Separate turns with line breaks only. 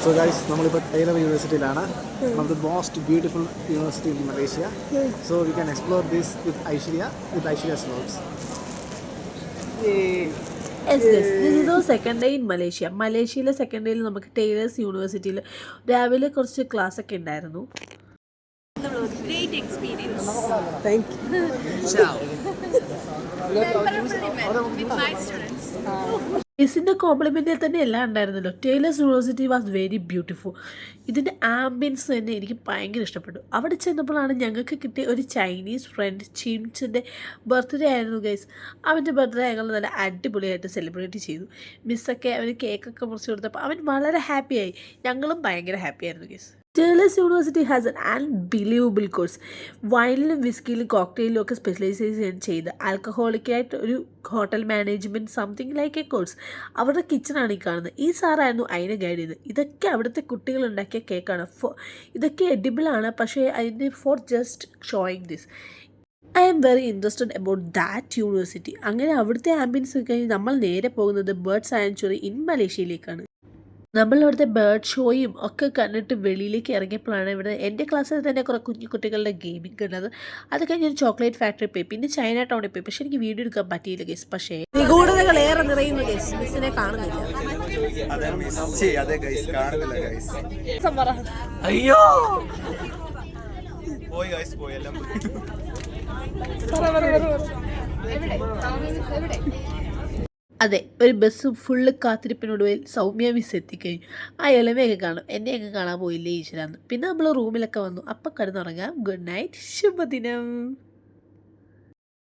So guys, നമ്മളിപ്പോൾ Taylor യൂണിവേഴ്സിറ്റിയിലാണ്. One of the most beautiful university in Malaysia. So we can explore this with Aishwarya's vlogs.
Yes, this is our second day in Malaysia. മലേഷ്യയിലെ second ഡേയിൽ നമുക്ക് tailors യൂണിവേഴ്സിറ്റിയിൽ രാവിലെ കുറച്ച് class ഒക്കെ ഉണ്ടായിരുന്നു.
Great experience.
Thank you.
Ciao. With my students.
മിസ്സിൻ്റെ കോംപ്ലിമെൻറ്റിൽ തന്നെ എല്ലാം ഉണ്ടായിരുന്നല്ലോ. Taylor's university was very beautiful. ഇതിൻ്റെ ആംബിയൻസ് തന്നെ എനിക്ക് ഭയങ്കര ഇഷ്ടപ്പെട്ടു. അവിടെ ചെന്നപ്പോഴാണ് ഞങ്ങൾക്ക് കിട്ടിയ ഒരു ചൈനീസ് ഫ്രണ്ട് ചിംസിൻ്റെ ബർത്ത്ഡേ ആയിരുന്നു ഗൈസ്. അവൻ്റെ ബർത്ത്ഡേ ഞങ്ങൾ നല്ല അടിപൊളിയായിട്ട് സെലിബ്രേറ്റ് ചെയ്തു. മിസ്സൊക്കെ അവന് കേക്കൊക്കെ മുറിച്ച് കൊടുത്തപ്പോൾ അവൻ വളരെ ഹാപ്പിയായി. ഞങ്ങളും ഭയങ്കര ഹാപ്പി ആയിരുന്നു guys. Taylor's University has an unbelievable course. വൈനിലും വിസ്കിയിലും കോക്ടെയിലും ഒക്കെ സ്പെഷ്യലൈസേഷൻ ചെയ്ത് ആൽക്കഹോളിക്കായിട്ട് ഒരു hotel management something like a course. അവരുടെ കിച്ചണാണ് ഈ കാണുന്നത്. ഈ സാറായിരുന്നു അതിനെ ഗൈഡ് ചെയ്തത്. ഇതൊക്കെ അവിടുത്തെ കുട്ടികൾ ഉണ്ടാക്കിയ കേക്കാണ്. ഇതൊക്കെ എഡിബിളാണ്, പക്ഷേ അതിൻ്റെ for just showing this. I am very interested about that university. അങ്ങനെ അവിടുത്തെ ആംബിയൻസ് കഴിഞ്ഞ് നമ്മൾ നേരെ പോകുന്നത് ബേർഡ് സാങ്ച്വറി ഇൻ മലേഷ്യയിലേക്കാണ്. നമ്മളവിടുത്തെ ബേർഡ് ഷോയും ഒക്കെ കണ്ടിട്ട് വെളിയിലേക്ക് ഇറങ്ങിയപ്പോഴാണ് ഇവിടെ എൻ്റെ ക്ലാസ്സിൽ തന്നെ കുറേ കുഞ്ഞു കുട്ടികളുടെ ഗെയിമിംഗ് കണ്ടത്. അത് കഴിഞ്ഞ് ഒരു ചോക്ലേറ്റ് ഫാക്ടറി പോയി, പിന്നെ ചൈന ടൗണിൽ പോയി. പക്ഷേ എനിക്ക് വീഡിയോ എടുക്കാൻ പറ്റിയില്ല ഗേസ്. പക്ഷേ നിഗൂഢതകൾ ഏറെ നിറയുന്ന ഗേസ്. മിസ്സിനെ കാണുന്നില്ല. അയ്യോ അതെ, ഒരു ബസ് ഫുള്ള് കാത്തിരിപ്പിനൊടുവിൽ സൗമ്യ മിസ് എത്തിക്കഴിഞ്ഞു. ആ ഇളമയൊക്കെ കാണും, എന്നെയൊക്കെ കാണാൻ പോയില്ലേ ഈശ്വരാന്ന്. പിന്നെ നമ്മൾ റൂമിലൊക്കെ വന്നു. അപ്പം കിടന്നുറങ്ങാം. ഗുഡ് നൈറ്റ്, ശുഭദിനം.